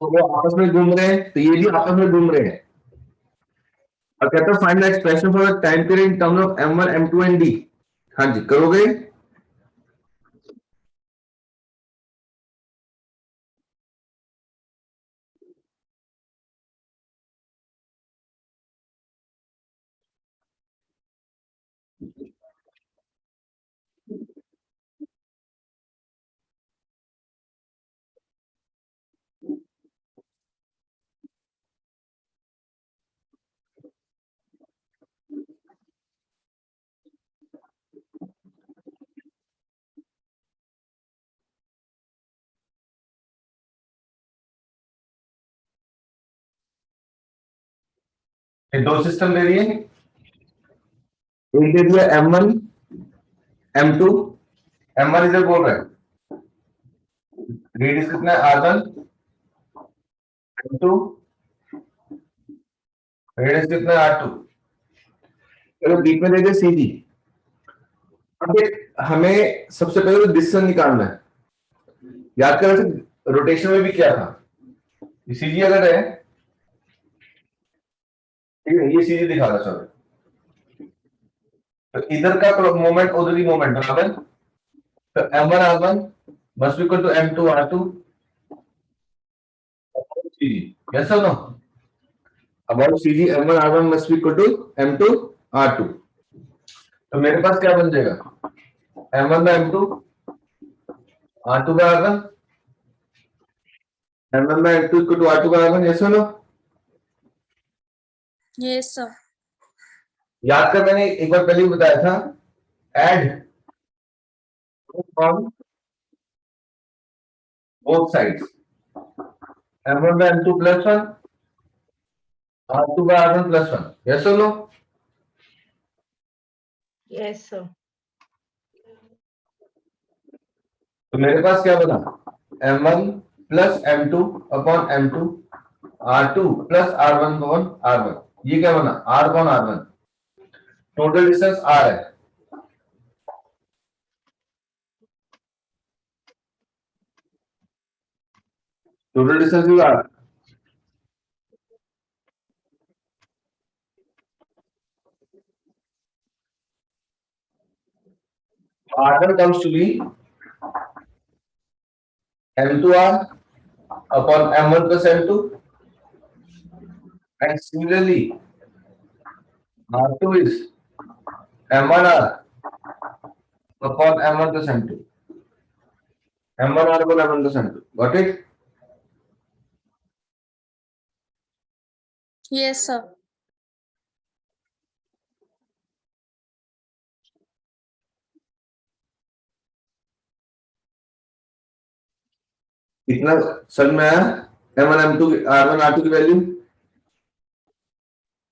तो वो आपस में घूम रहे हैं, तो ये भी आपस में घूम रहे हैं। और कहता है find the expression for the time period in terms of M1 M2 and D। हाँ जी, करोगे? ये दो सिस्टम दे दिए, एक दे दिया M1 M2। M1 इधर बोल रहा है रेडियस कितना है R1, M2 रेडियस कितना है R2। चलो बीच में दे दे CD। अब हमें सबसे पहले तो डिस्टेंस निकालना है। याद कर वैसे रोटेशन में भी क्या था, ये सीधी अगर है, ठीक है, ये सीधी दिखा रहा सर, तो इधर का मोमेंट उधर ही मोमेंट बराबर। तो M1 R1 must be equal to M2 R2 CD, yes or no? About CD M1 R1 must be equal to M2 R2। तो मेरे पास क्या बन जाएगा, M1 by M2 R2 by R1, M1 by M2 equal to R2 by R1, yes or no? Yes, sir. याद कर मैंने एक बार पहले ही बताया था, add on both sides, M1 by M2 plus 1 R2 by R1 plus 1, yes or no? Yes, sir. तो मेरे पास क्या बना, M1 plus M2 upon M2 R2 plus R1 upon R1, ये क्या बना R upon R1। Total distance R है, total distance भी R। R1 comes to be M2R upon M1 plus M2, and similarly R2 is M1R upon M1 plus M2, M1R upon M1 plus M2, got it? Yes, sir. इतना समझ में आया, M1 M2 R1 R2 की value.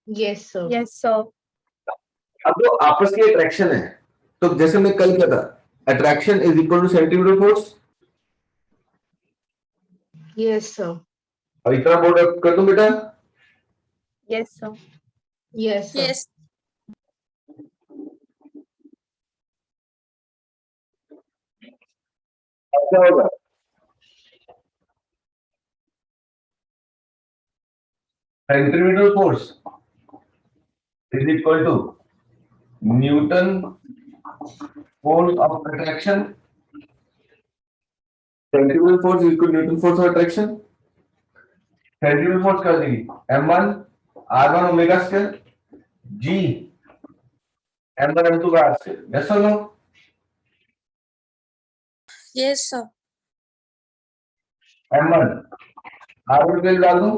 Yes, sir. Yes, sir. अब जो आपस की attraction है, तो जैसे मैं कल क्या था, attraction is equal two centimetre force. Yes, sir. और इतना बोर्ड कर दूं बेटा, Yes, sir. Yes, sir. Yes. क्या होगा, centimetre force is equal to Newton force of attraction, centimetre force is equal to Newton force of attraction. Centimetre force कर देगी M1 R1 omega square G M1 M2 का R square, yes or no? Yes, sir. M1 R1 value डाल दूं,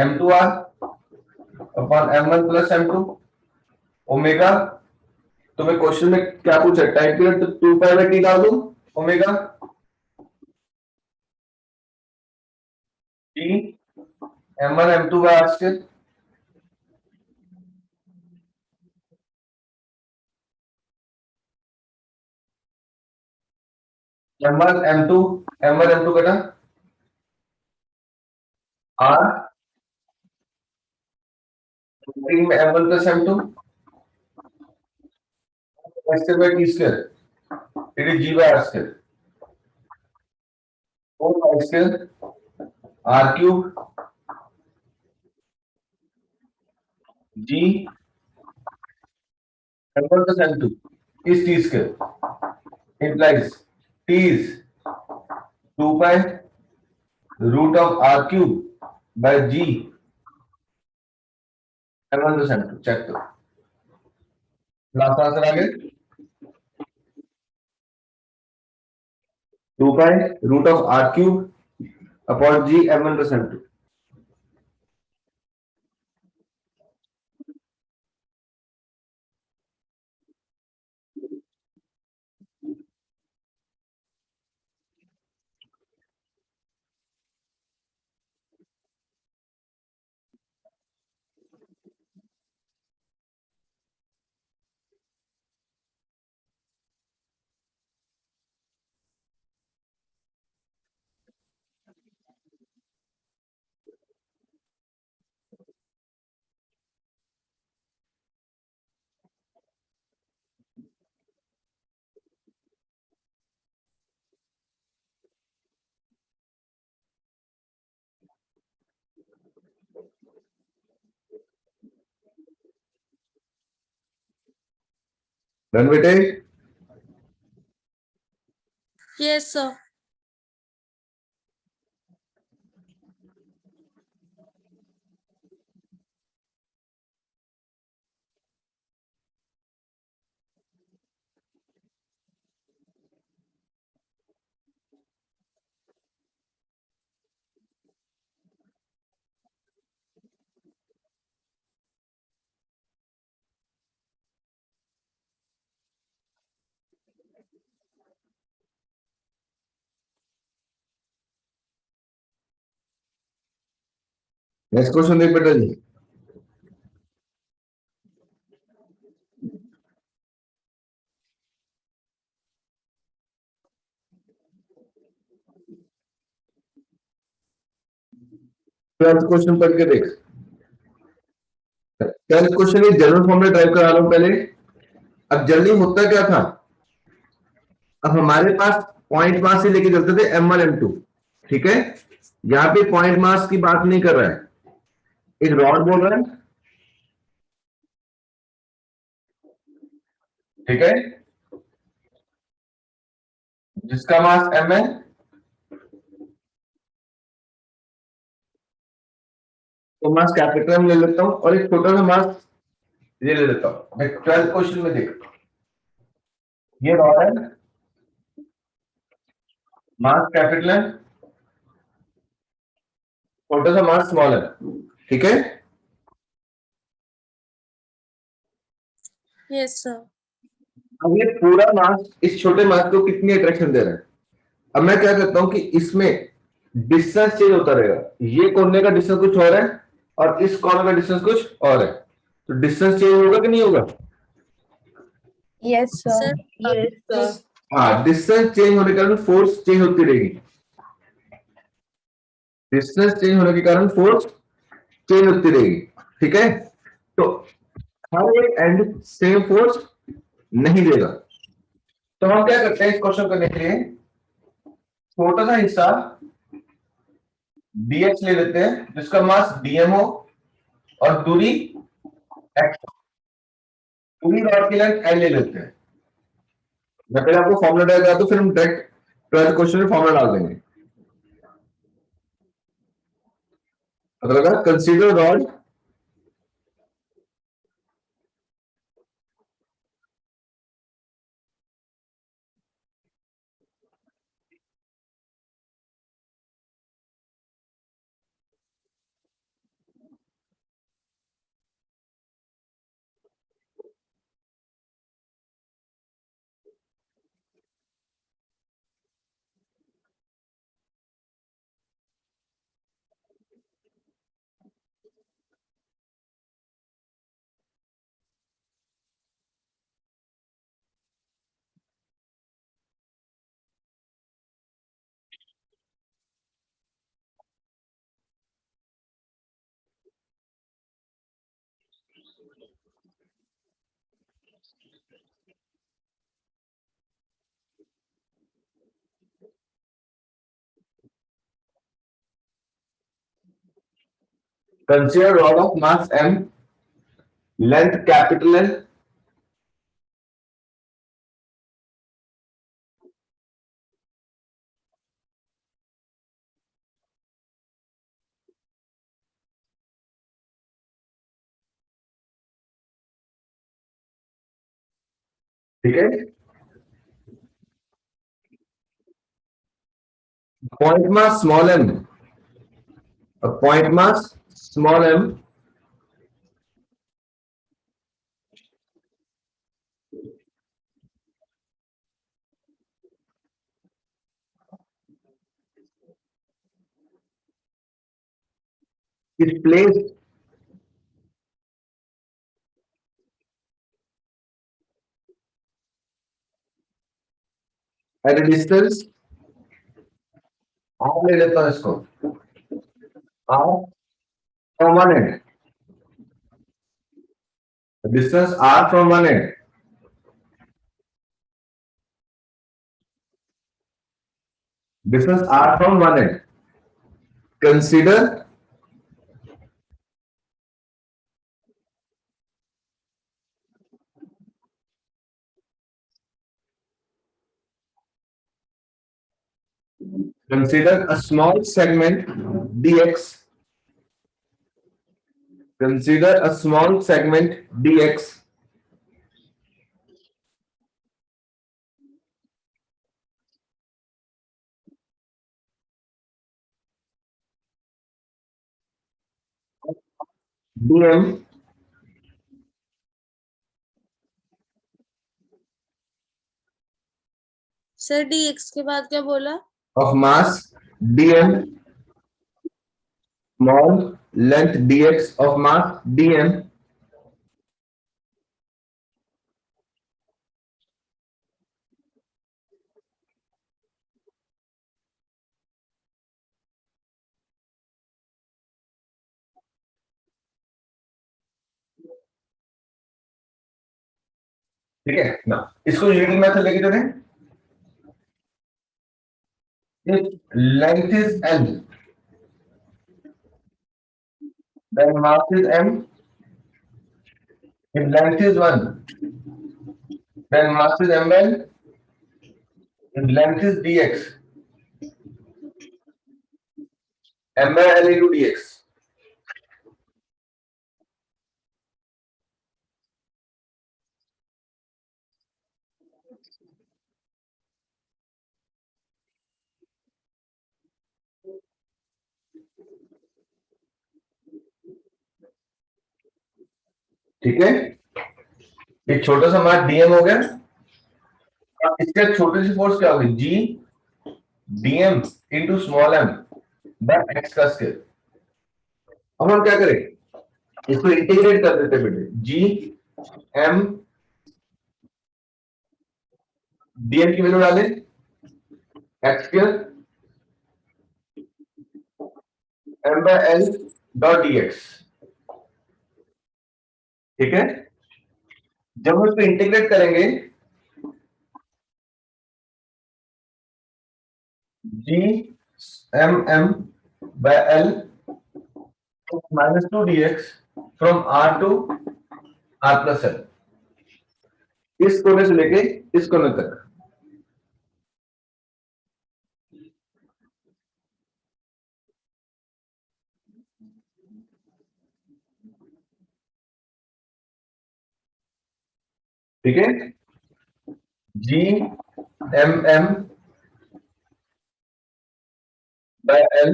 M2R upon M1 plus M2 omega. तो मैं question में क्या पूछा, टाइम पीरियड, तो 2 पाई बाय T डाल दूं omega T M1 M2 by R square. M1 M2 कटा R में M1 plus M2 square by T square, it is G by R square, 4 pi square R cube G m1 + m2 is T square implies t is 2 pi root of r cube by g m1 + m2 check करो last answer आ गया 2 pi root of r cube upon g m1 + m2 done बेटे Yes, sir. Next question देख बेटा जी twelfth question पढ़ के देख twelfth question इस general form में टाइप करा रहा हूं पहले अब जल्दी होता क्या था अब हमारे पास पॉइंट मास से लेके चलते थे m1 m2 ठीक है यहां पे पॉइंट मास की बात नहीं कर रहा है एक रॉड बोल रहा है ठीक है जिसका मास m है तो मास कैपिटल में ले लेता हूं और एक छोटा सा मास ये ले लेता हूं ट्वेल्थ क्वेश्चन में देख ये रॉड है मास कैपिटल है छोटा सा मास स्मॉल है ठीक है Yes, sir. अब ये पूरा मास इस छोटे मास को कितनी अट्रैक्शन दे रहा है अब मैं क्या करता हूं कि इसमें डिस्टेंस चेंज होता रहेगा ये कोने का डिस्टेंस कुछ और है और इस कॉर्नर का डिस्टेंस कुछ और है तो डिस्टेंस चेंज होगा कि नहीं होगा Yes, sir. Sir, Yes, sir. हाँ डिस्टेंस चेंज होने के कारण फोर्स चेंज होती रहेगी डिस्टेंस चेंज होने के कारण फोर्स चेंज होती रहेगी ठीक है तो हर एक एंड सेम फोर्स नहीं देगा तो हम क्या करते हैं इस क्वेश्चन करने के लिए छोटा सा हिस्सा dx ले लेते हैं जिसका मास dm हो और दूरी x पूरी रॉड की लेंथ l ले लेते हैं मैं पहले आपको फॉर्मूला डाल दिया तो फिर हम डायरेक्ट ट्वेल्थ क्वेश्चन में फॉर्मूला डाल देंगे अगर consider rod Consider rod of mass M, length capital L. ठीक है, point mass small m, a point mass small m is placed at a distance, R ले लेता हूं इसको, R from one end, the distance R from one end, distance R from one end. Consider a small segment dx. Consider a small segment dx dm sir dx के बाद क्या बोला? of mass dm, small length dx of mass dm ठीक है ना, इसको unit method लेके चले। If length is L, then mass is M. If length is 1, then mass is ml. If length is dx, m by l into dx. ठीक है, एक छोटा सा मास डीएम हो गया। अब इसके छोटी सी फोर्स क्या होगी, G dm into small m by x का स्क्वायर। अब हम क्या करें, इसको इंटीग्रेट कर देते बेटे, जी एम डीएम की वैल्यू डालें x square m by l dot dx. ठीक है, जब हम इसको इंटीग्रेट करेंगे, G m m by l -2 dx from r to r plus l, इस कोने से लेके इस कोने तक। ठीक है, G m m by l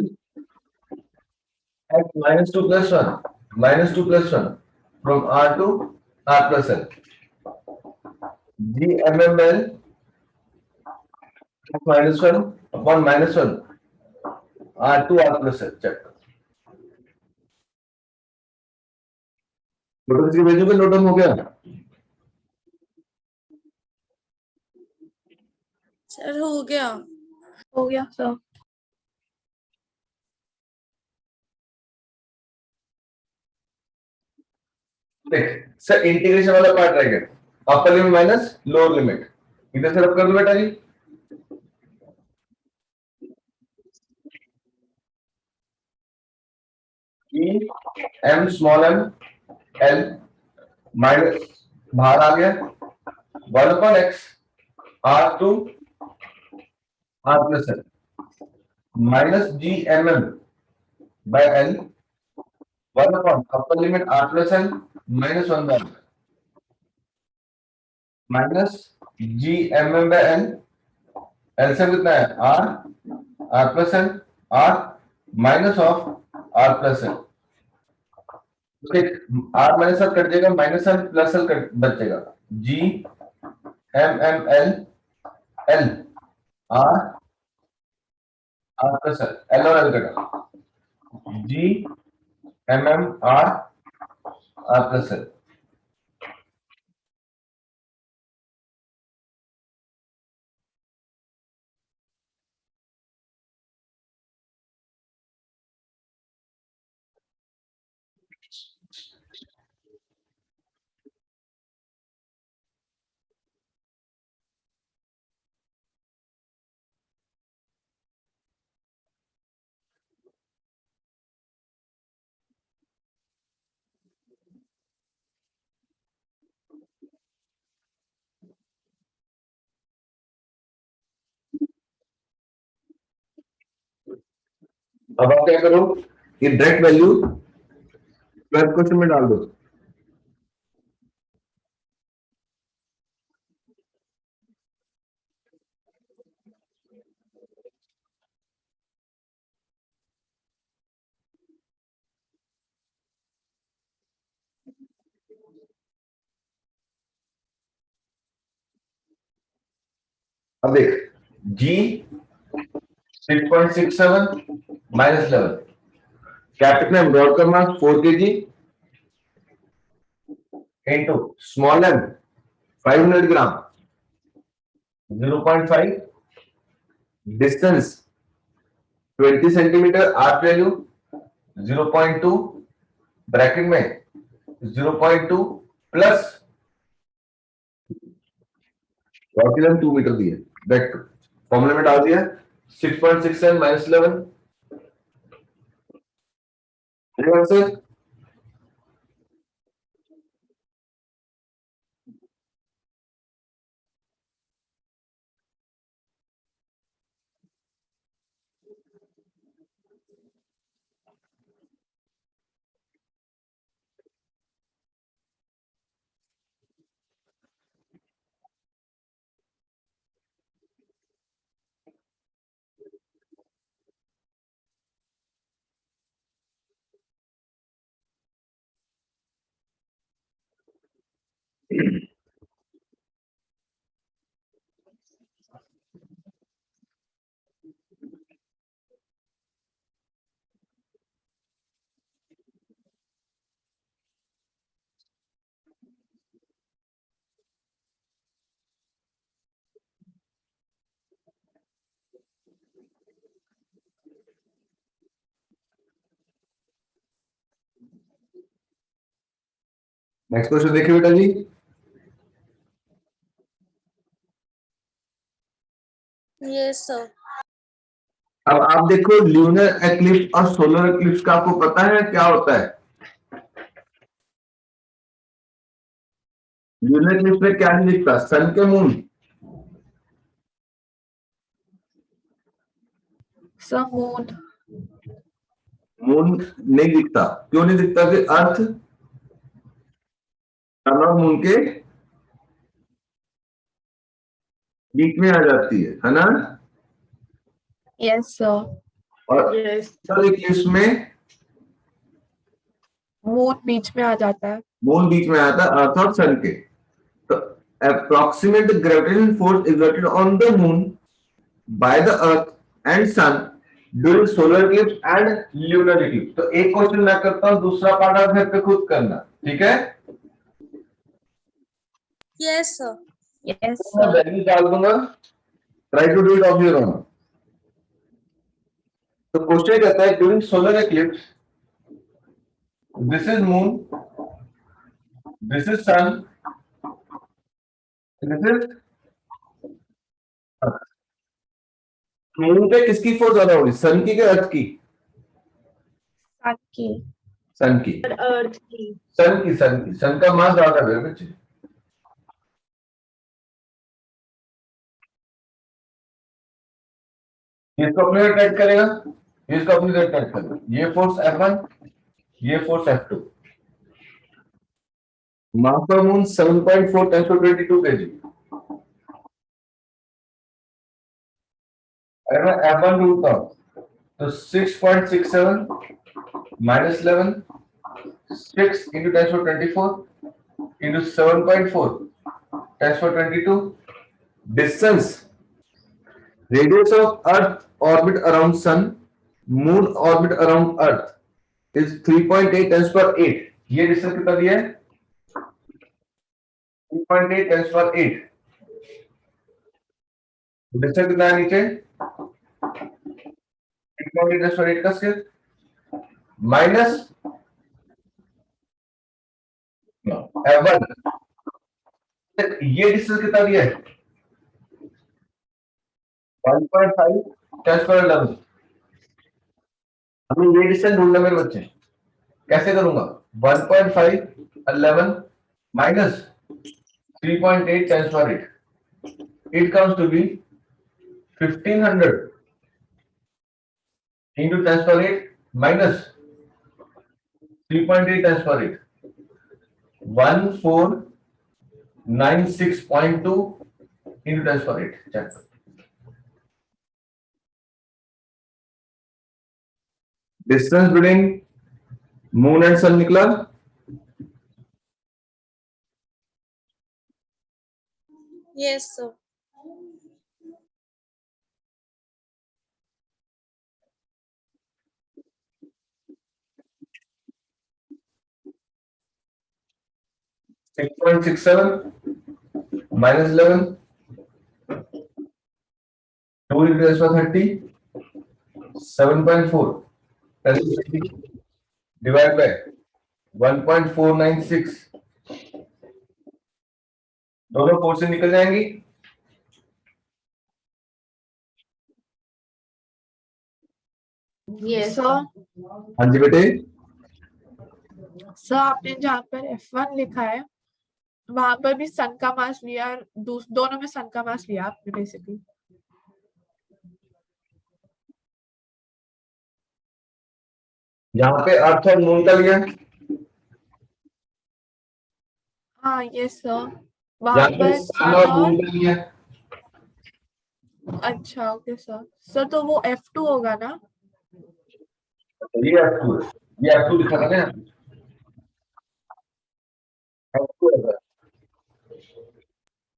at -2 plus 1 from R to R plus L. GMML -1 upon -1 R to R plus L. check. नोटन की वैल्यू का नोटन हो गया। सर हो गया। हो गया सर। देख सर, इंटीग्रेशन वाला पार्ट रह गया, upper limit minus lower limit, इधर से रब कर दो बेटा जी m small m l minus बाहर आ गया 1/x r2 r plus l minus g mm by l 1 upper limit r plus l minus 1 bye minus g mm by l l से कितना है r plus l r minus of r plus l r minus l cut जाएगा minus l plus l cut बचेगा g mm l l r r plus l और l कटा g mm r r plus l अब आप क्या करो ये direct value 12 question में डाल दो अब देख g 6.67 minus 11 capital M rod का mass 4 kg into small M 500 gram 0.5 distance 20 centimetre arc value 0.2 bracket में 0.2 प्लस रॉड की लेंथ 2 मीटर दी है दैट फॉर्मूले में डाल दिया 6.67 माइनस 11 आंसर नेक्स्ट क्वेश्चन देखिए बेटा जी यस सर। अब आप देखो ल्यूनर एक्लिप्स और सोलर एक्लिप्स का आपको पता है क्या होता है ल्यूनर एक्लिप्स में क्या नहीं दिखता सन के मून Sir, moon. मून नहीं दिखता क्यों नहीं दिखता कि अर्थ सन और मून के बीच में आ जाती है ना Yes, sir. और Yes, सोलर एक्लिप्स में Moon बीच में आ जाता है. मून बीच में आता है अर्थ और सन के तो approximate gravitational force exerted on the moon by the earth and sun during solar eclipse and lunar eclipse तो एक क्वेश्चन मैं करता हूं दूसरा पार्ट आप घर पे खुद करना ठीक है यस सर। Yes, मैं sir. वैल्यू डाल दूंगा try to do it of your own तो क्वेश्चन कहता है during solar eclipse this is moon this is sun this is moon पे किसकी फोर्स ज्यादा होगी सन की कि अर्थ की Sun की. सन की, अर्थ की, सन का मास ज्यादा है मेरे बच्चे। इसको अपने टाइप करेगा, इसको अपनी टाइप करेगा। ये फोर्स F1, ये force F2। Mass of moon 7.4 × 10⁻22 kg। अगर मैं F1 ढूंढता हूं तो 6.67 -11 6 × 10⁻24 × 7.4 10⁻22। Distance, radius of earth orbit around sun, moon orbit around earth is 3.8 10⁻8। ये डिस्टेंस कितना दिया है? 3.8 10⁻8। डिस्टेंस कितना है नीचे? 3.8 10⁻8 का स्क्वायर माइनस F1। ये डिस्टेंस कितना दिया है? 1.5 10⁻11। हमें ये डिस्टेंस ढूंढना मेरे बच्चे। कैसे करूंगा? 1.5 11 minus 3.8 10⁻8। It comes to be 1500 into 10⁻8 minus 3.8 10⁻8, 1496.2 into 10⁻8। Check. Distance between moon and sun निकला Yes, sir. 6.67 minus 11 2 into 10⁻30 7.4 divide by 1.496। दोनों 4 से निकल जाएंगी। yes, सर हाँ जी बेटे। सर आपने जहाँ पर F1 लिखा है वहां पर भी सन का मास लिया और दोनों में सन का मास लिया आपने बेसिकली। यहाँ पे अर्थ और मून का लिया, हाँ यस सर। वहां यहाँ पे पर सन सन और और मून का लिया। अच्छा ओके सर। सर तो वो F2 होगा ना? ये F2 है, ये F2 लिखा था ना, F2 है।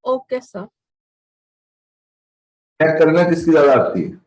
Okay sir. चेक करना किसकी ज्यादा आती है।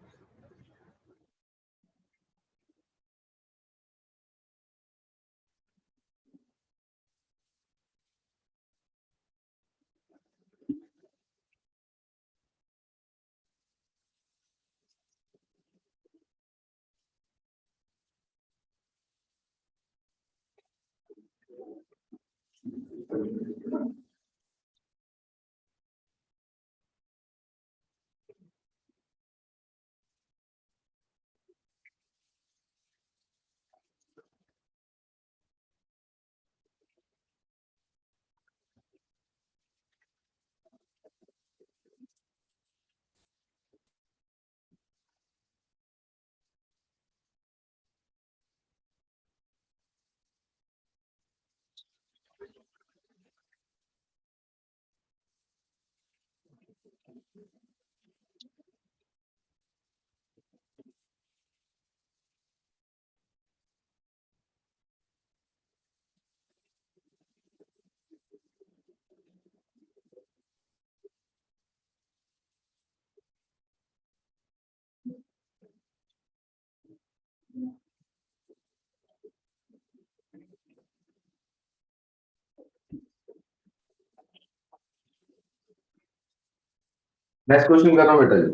नेक्स्ट क्वेश्चन कर रहा हूं बेटा जी।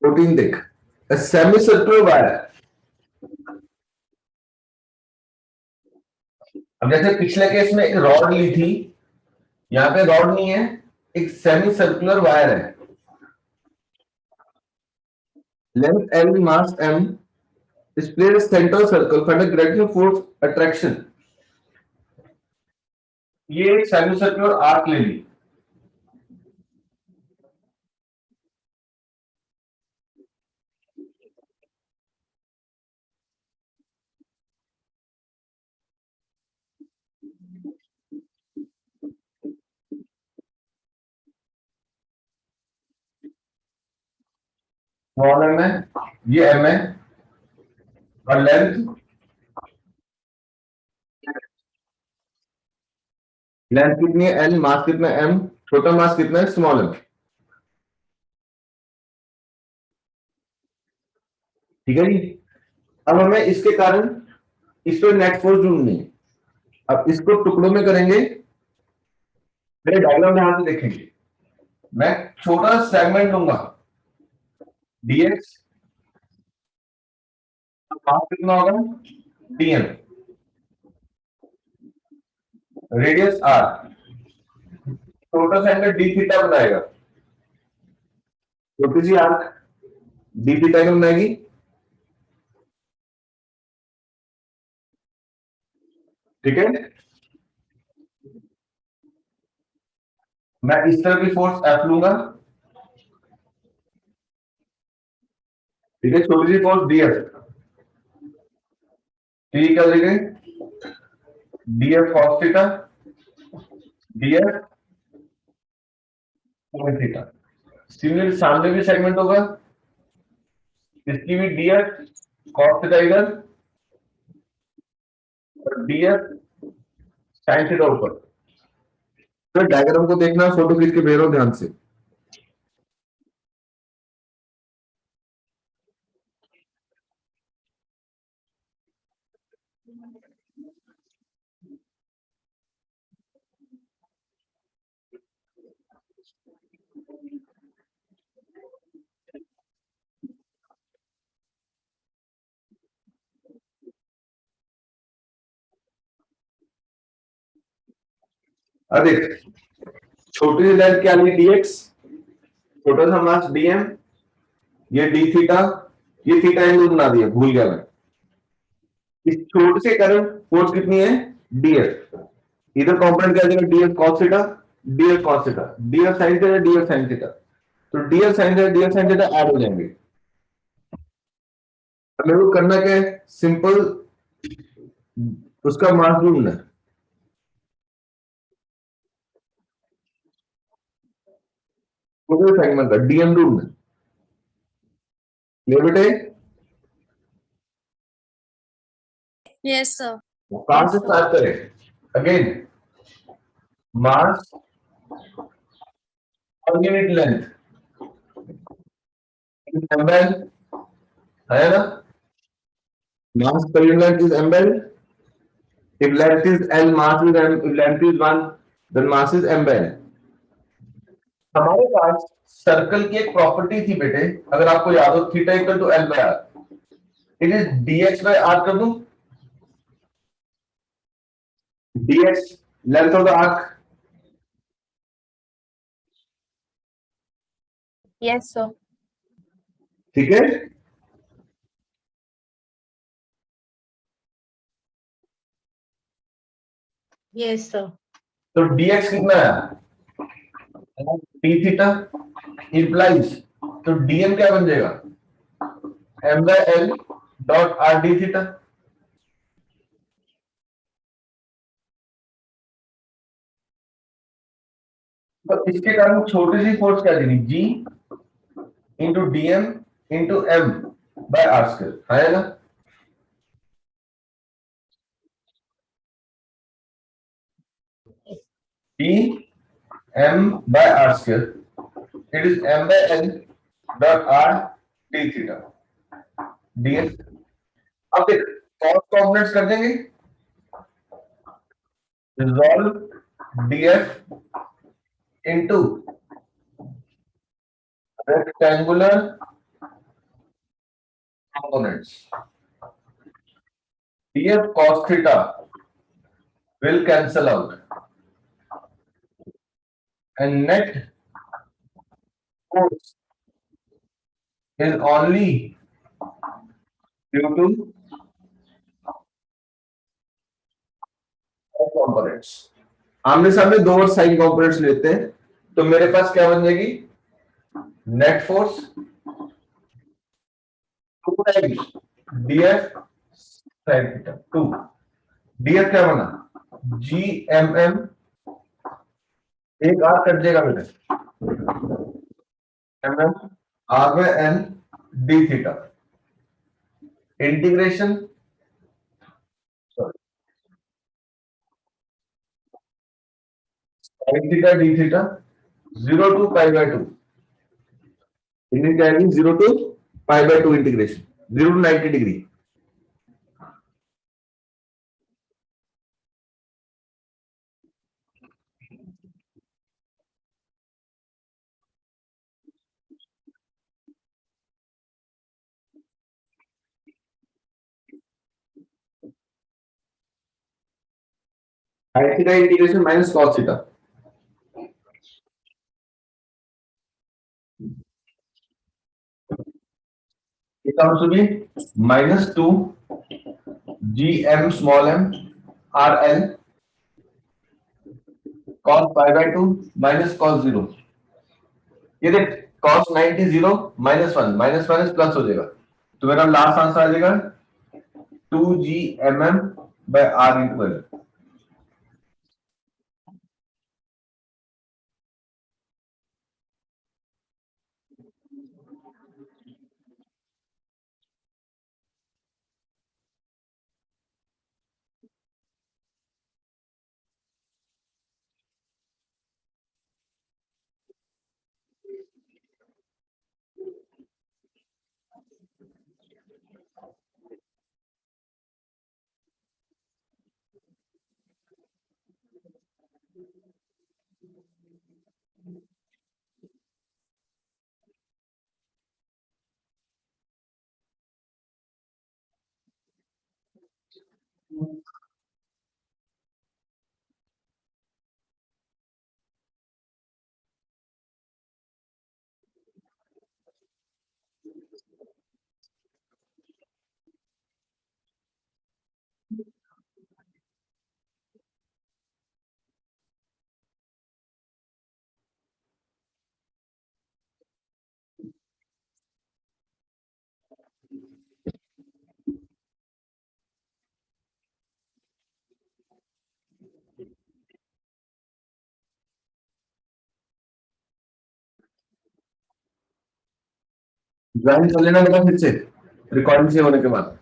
प्रोटीन देख, सेमी सर्कुलर वायर। अब जैसे पिछले केस में एक रॉड ली थी, यहाँ पे रॉड नहीं है, एक सेमी सर्कुलर वायर है, length L, mass M, is placed in center circle for the gravitational force attraction. ये एक सेमी सर्कुलर आर्क ले ली, स्मॉल m है, ये m है, और लेंथ कितनी है L, मास कितना है M, छोटा मास कितना है स्मॉल m। ठीक है जी। अब हमें इसके कारण इस पर नेट फोर्स ढूंढनी है। अब इसको टुकड़ों में करेंगे, मेरे डायग्राम ध्यान से देखेंगे। मैं छोटा सेगमेंट लूंगा dx, मास कितना होगा dm, रेडियस r, छोटा सा एंगल डी थीटा बनाएगा, छोटी सी आर्क डी थीटा को बनाएगी। ठीक है, मैं इस तरह की फोर्स F लूंगा। ठीक है, छोटी सी फोर्स dF, ठीक है, देखें dF cos theta, dF sin theta. Similar सामने भी सेगमेंट होगा, इसकी भी dF cos थीटा इधर और dF sin थीटा ऊपर। तो डायग्राम को देखना, फोटो खींच के भेज रहा हूं ध्यान से। अब देख, छोटी सी लेंथ क्या ली dx, छोटा सा मास dm, ये d थीटा, ये थीटा एंगल बना दिया, भूल गया मैं। इस छोटे से कारण फोर्स कितनी है df, इधर कंपोनेंट क्या देगा df cos theta, df cos theta, df sin theta, df sin theta. तो df sin theta, df sin theta add हो जाएंगे। अब मेरे को करना क्या है, सिंपल उसका मास ढूंढना है। पूरे सेगमेंट का dm ढूंढना है। ले बेटे, Yes, sir. कहां से स्टार्ट करें? अगेन मास और यूनिट लेंथ ml है ना, mass per unit length is ml. If length is L, mass is m. If length is 1, then mass is ml. हमारे पास सर्कल की एक प्रॉपर्टी थी बेटे, अगर आपको याद हो, theta equal to L by R, it is dx by R कर दूं, dx length of the arc, Yes, sir. ठीक है। Yes, sir. तो dx कितना है d थीटा, इंप्लाइज तो dm क्या बन जाएगा m by L dot r d theta. तो इसके कारण छोटी सी फोर्स क्या देगी, g into dm into m by r square आएगा। d m by r square, it is m by n dot r d theta dx। अब देख कॉस कॉम्पोनेंट्स कर देंगे, resolve df into rectangular components, df cos theta will cancel out, and net force is only due to components. आमने सामने दो और sign components लेते हैं तो मेरे पास क्या बन जाएगी net force DF sine theta 2 DF क्या बना जीएमएम एक आर कट जाएगा मेरे एमएम आर में N D theta integration sine theta D theta 0 to pi by 2 integrate जाएगी 0 to pi by 2 integration 0 to 90 degree sine theta integration minus cos theta it comes to be minus 2 gm small m rl cos pi by 2 minus cos 0 ये देख cos 90 0 minus 1 minus minus plus हो जाएगा तो मेरा last answer आ जाएगा 2gmm by r into l join कर लेना बेटा फिर से रिकॉर्डिंग से होने के बाद